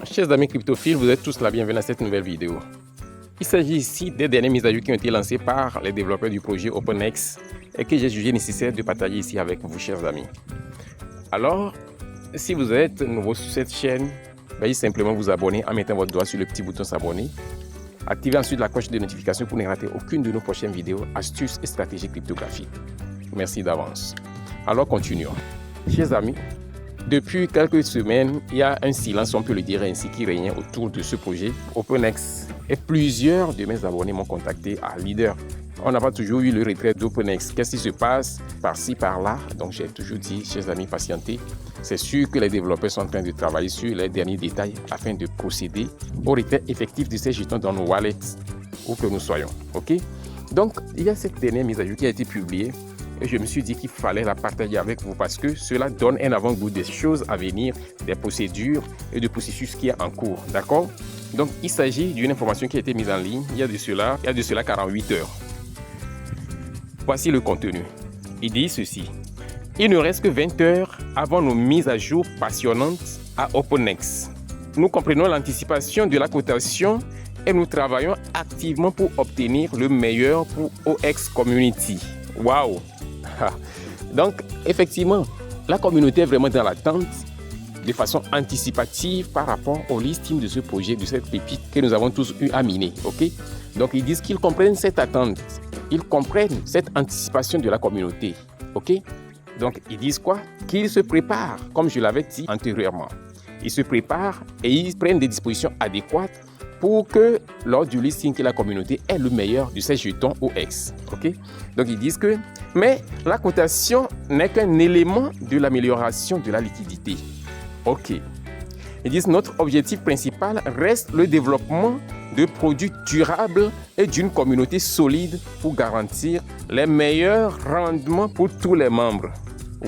Chers amis cryptophiles, vous êtes tous la bienvenue à cette nouvelle vidéo. Il s'agit ici des dernières mises à jour qui ont été lancées par les développeurs du projet OpenX et que j'ai jugé nécessaire de partager ici avec vous, chers amis. Alors, si vous êtes nouveau sur cette chaîne, veuillez simplement vous abonner en mettant votre doigt sur le petit bouton s'abonner. Activez ensuite la cloche de notification pour ne rater aucune de nos prochaines vidéos, astuces et stratégies cryptographiques. Merci d'avance. Alors continuons. Chers amis, depuis quelques semaines, il y a un silence, on peut le dire ainsi, qui régnait autour de ce projet OpenX. Et plusieurs de mes abonnés m'ont contacté à Leader. On n'a pas toujours eu le retrait d'OpenX. Qu'est-ce qui se passe par-ci, par-là? Donc j'ai toujours dit, chers amis, patientez. C'est sûr que les développeurs sont en train de travailler sur les derniers détails afin de procéder au retrait effectif de ces jetons dans nos wallets, où que nous soyons. Ok? Donc, il y a cette dernière mise à jour qui a été publiée. Et je me suis dit qu'il fallait la partager avec vous parce que cela donne un avant-goût des choses à venir, des procédures et du processus qui est en cours. D'accord? Donc, il s'agit d'une information qui a été mise en ligne il y a de cela 48 heures. Voici le contenu. Il dit ceci. Il ne reste que 20 heures avant nos mises à jour passionnantes à OpenX. Nous comprenons l'anticipation de la cotation et nous travaillons activement pour obtenir le meilleur pour OX Community. Waouh! Donc, effectivement, la communauté est vraiment dans l'attente de façon anticipative par rapport au listing de ce projet, de cette pépite que nous avons tous eu à miner. Ok? Donc, ils disent qu'ils comprennent cette attente, ils comprennent cette anticipation de la communauté. Ok? Donc, ils disent quoi? Qu'ils se préparent, comme je l'avais dit antérieurement. Ils se préparent et ils prennent des dispositions adéquates pour que lors du listing que la communauté ait le meilleur de ces jetons OX. Ok? Donc ils disent que, mais la cotation n'est qu'un élément de l'amélioration de la liquidité. Ok. Ils disent notre objectif principal reste le développement de produits durables et d'une communauté solide pour garantir les meilleurs rendements pour tous les membres.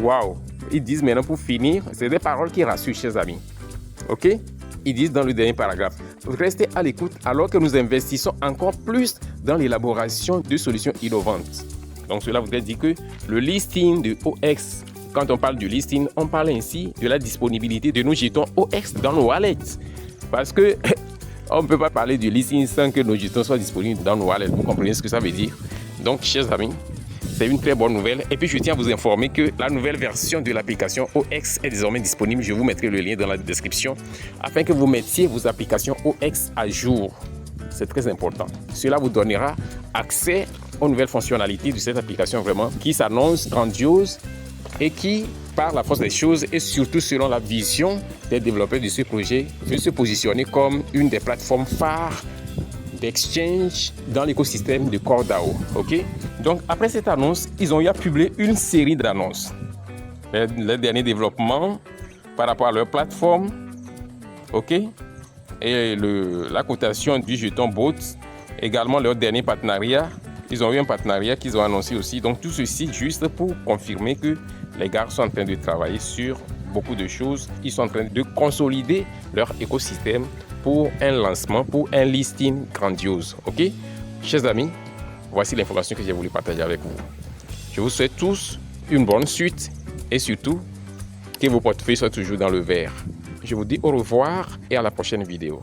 Waouh! Ils disent maintenant pour finir, c'est des paroles qui rassurent, chers amis. Ok? Ils disent dans le dernier paragraphe, restez à l'écoute alors que nous investissons encore plus dans l'élaboration de solutions innovantes. Donc cela voudrait dire que le listing de OX, quand on parle du listing, on parle ainsi de la disponibilité de nos jetons OX dans nos wallets. Parce que on ne peut pas parler du listing sans que nos jetons soient disponibles dans nos wallets. Vous comprenez ce que ça veut dire? Donc, chers amis, c'est une très bonne nouvelle. Et puis, je tiens à vous informer que la nouvelle version de l'application OX est désormais disponible. Je vous mettrai le lien dans la description afin que vous mettiez vos applications OX à jour. C'est très important. Cela vous donnera accès aux nouvelles fonctionnalités de cette application vraiment qui s'annonce grandiose et qui, par la force des choses et surtout selon la vision des développeurs de ce projet, veut se positionner comme une des plateformes phares d'exchange dans l'écosystème de CoreDAO. Ok? Donc, après cette annonce, ils ont eu à publier une série d'annonces. Les derniers développements par rapport à leur plateforme. Ok? Et la cotation du jeton BOT. Également, leur dernier partenariat. Ils ont eu un partenariat qu'ils ont annoncé aussi. Donc, tout ceci juste pour confirmer que les gars sont en train de travailler sur beaucoup de choses. Ils sont en train de consolider leur écosystème pour un lancement, pour un listing grandiose. Ok? Chers amis, voici l'information que j'ai voulu partager avec vous. Je vous souhaite tous une bonne suite et surtout que vos portefeuilles soient toujours dans le vert. Je vous dis au revoir et à la prochaine vidéo.